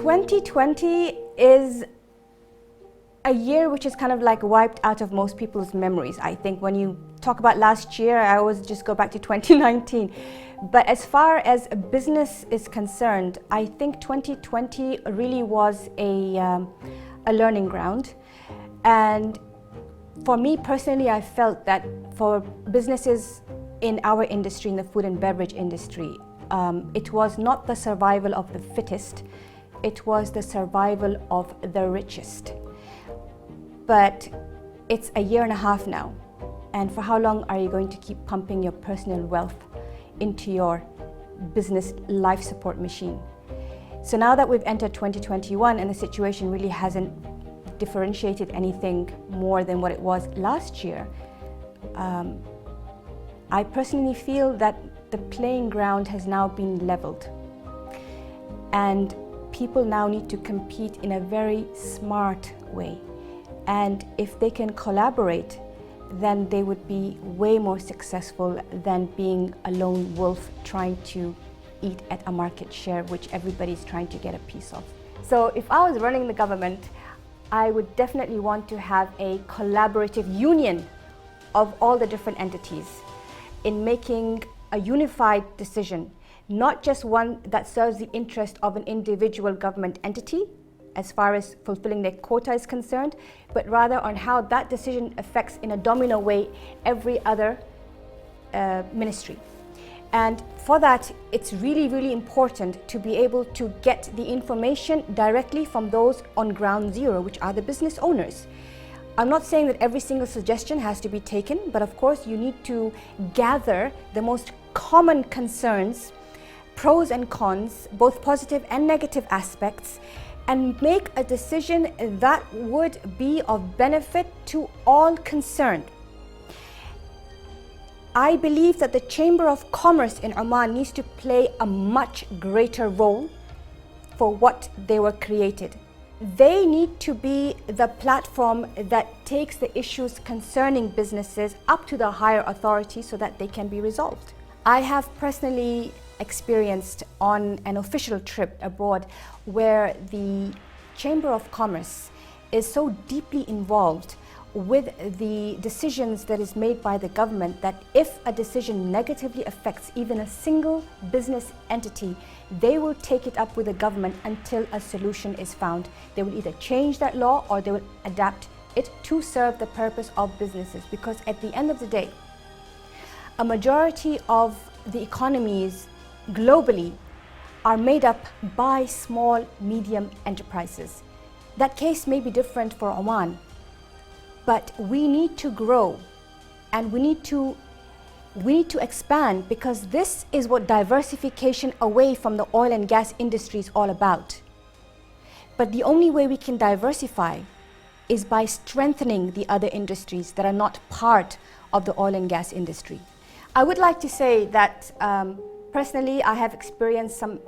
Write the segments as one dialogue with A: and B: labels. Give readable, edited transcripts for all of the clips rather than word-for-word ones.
A: 2020 is a year which is kind of like wiped out of most people's memories. I think when you talk about last year, I always just go back to 2019. But as far as business is concerned, I think 2020 really was a learning ground. And for me personally, I felt that for businesses in our industry, in the food and beverage industry, it was not the survival of the fittest, it was the survival of the richest. But it's a year and a half now, and for how long are you going to keep pumping your personal wealth into your business life support machine? So now that we've entered 2021 and the situation really hasn't differentiated anything more than what it was last year, I personally feel that the playing ground has now been leveled, and people now need to compete in a very smart way. And if they can collaborate, then they would be way more successful than being a lone wolf trying to eat at a market share which everybody's trying to get a piece of. So if I was running the government, I would definitely want to have a collaborative union of all the different entities in making a unified decision, not just one that serves the interest of an individual government entity as far as fulfilling their quota is concerned, but rather on how that decision affects in a domino way every other ministry. And for that, it's really, really important to be able to get the information directly from those on ground zero, which are the business owners. I'm not saying that every single suggestion has to be taken, but of course you need to gather the most common concerns, pros and cons, both positive and negative aspects, and make a decision that would be of benefit to all concerned. I believe that the Chamber of Commerce in Oman needs to play a much greater role for what they were created. They need to be the platform that takes the issues concerning businesses up to the higher authority so that they can be resolved. I have personally experienced on an official trip abroad where the Chamber of Commerce is so deeply involved with the decisions that is made by the government that if a decision negatively affects even a single business entity, they will take it up with the government until a solution is found. They will either change that law or they will adapt it to serve the purpose of businesses, because at the end of the day, a majority of the economies globally are made up by small, medium enterprises. That case may be different for Oman, but we need to grow and we need to expand, because this is what diversification away from the oil and gas industry is all about. But the only way we can diversify is by strengthening the other industries that are not part of the oil and gas industry. I would like to say that personally, I have experienced some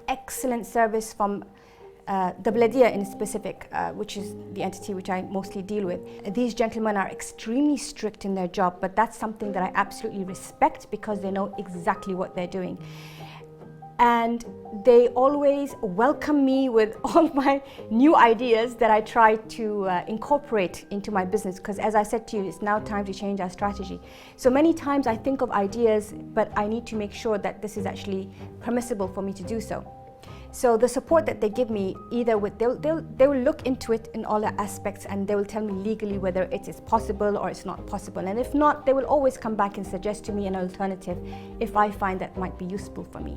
A: excellent service from the Baladia in specific, which is the entity which I mostly deal with. These gentlemen are extremely strict in their job, but that's something that I absolutely respect because they know exactly what they're doing. And they always welcome me with all my new ideas that I try to incorporate into my business, because as I said to you, it's now time to change our strategy. So many times I think of ideas, but I need to make sure that this is actually permissible for me to do so. So the support that they give me, either with they will look into it in all the aspects and they will tell me legally whether it is possible or it's not possible. And if not, they will always come back and suggest to me an alternative if I find that might be useful for me.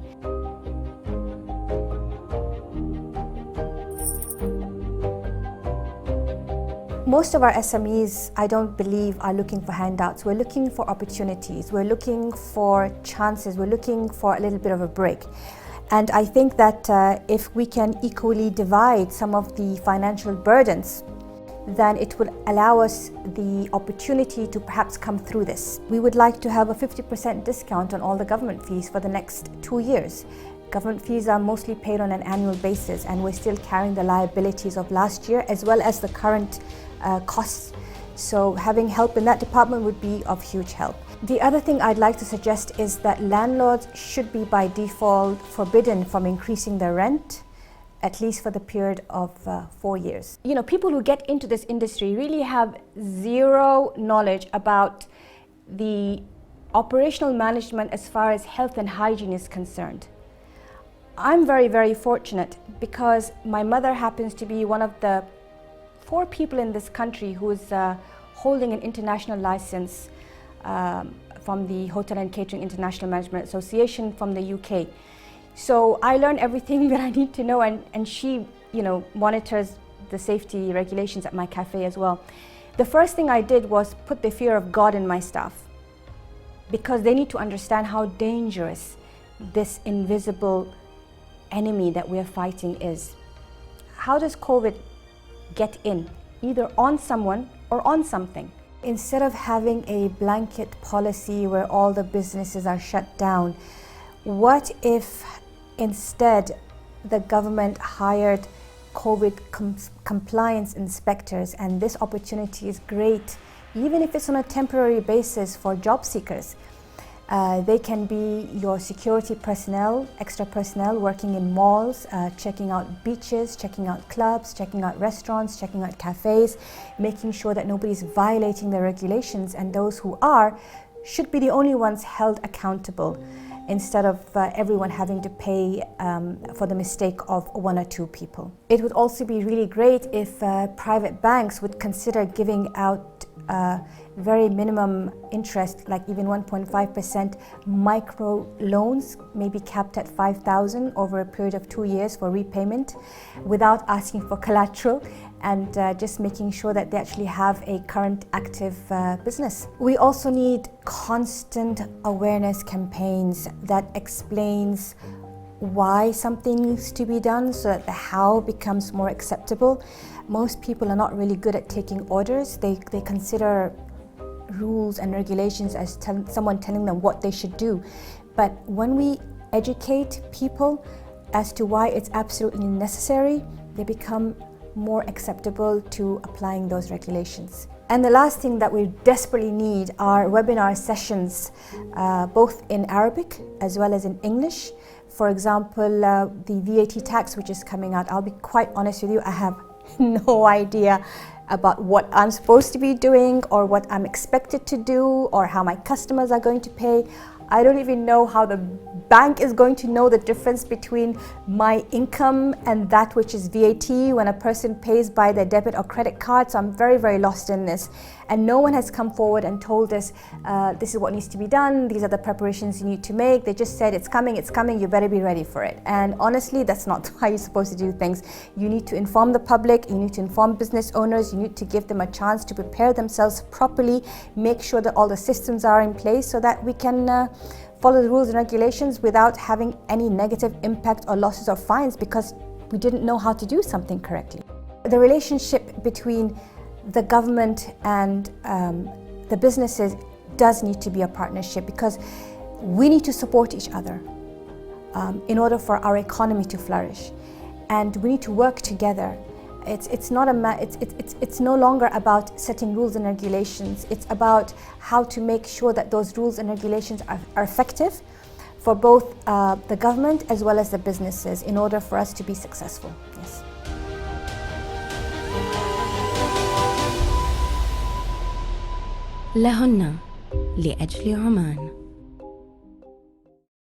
A: Most of our SMEs, I don't believe, are looking for handouts. We're looking for opportunities. We're looking for chances. We're looking for a little bit of a break. And I think that if we can equally divide some of the financial burdens, then it will allow us the opportunity to perhaps come through this. We would like to have a 50% discount on all the government fees for the next 2 years. Government fees are mostly paid on an annual basis, and we're still carrying the liabilities of last year as well as the current costs. So having help in that department would be of huge help. The other thing I'd like to suggest is that landlords should be by default forbidden from increasing their rent at least for the period of 4 years. You know, people who get into this industry really have zero knowledge about the operational management as far as health and hygiene is concerned. I'm very, very fortunate because my mother happens to be one of the 4 people in this country who is holding an international license from the Hotel and Catering International Management Association from the UK. So I learned everything that I need to know, and she, you know, monitors the safety regulations at my cafe as well. The first thing I did was put the fear of God in my staff, because they need to understand how dangerous this invisible enemy that we're fighting is. How does COVID get in? Either on someone or on something. Instead of having a blanket policy where all the businesses are shut down, what if instead the government hired COVID compliance inspectors? And this opportunity is great, even if it's on a temporary basis for job seekers. They can be your security personnel, extra personnel working in malls, checking out beaches, checking out clubs, checking out restaurants, checking out cafes, making sure that nobody's violating the regulations, and those who are should be the only ones held accountable, instead of everyone having to pay for the mistake of 1 or 2 people. It would also be really great if private banks would consider giving out very minimum interest, like even 1.5% micro loans, maybe capped at 5,000 over a period of 2 years for repayment, without asking for collateral, and just making sure that they actually have a current active business. We also need constant awareness campaigns that explains why something needs to be done, so that the how becomes more acceptable. Most people are not really good at taking orders. They consider rules and regulations as someone telling them what they should do. But when we educate people as to why it's absolutely necessary, they become more acceptable to applying those regulations. And the last thing that we desperately need are webinar sessions, both in Arabic as well as in English. For example, the VAT tax which is coming out, I'll be quite honest with you, I have no idea about what I'm supposed to be doing, or what I'm expected to do, or how my customers are going to pay. I don't even know how the bank is going to know the difference between my income and that which is VAT when a person pays by their debit or credit card. So I'm very, very lost in this. And no one has come forward and told us, this is what needs to be done, these are the preparations you need to make. They just said, it's coming, you better be ready for it. And honestly, that's not how you're supposed to do things. You need to inform the public, you need to inform business owners, you need to give them a chance to prepare themselves properly, make sure that all the systems are in place so that we can follow the rules and regulations without having any negative impact or losses or fines because we didn't know how to do something correctly. The relationship between the government and the businesses does need to be a partnership, because we need to support each other in order for our economy to flourish, and we need to work together. It's no longer about setting rules and regulations. It's about how to make sure that those rules and regulations are effective for both the government as well as the businesses in order for us to be successful. Yes.
B: لهن لأجل عمان.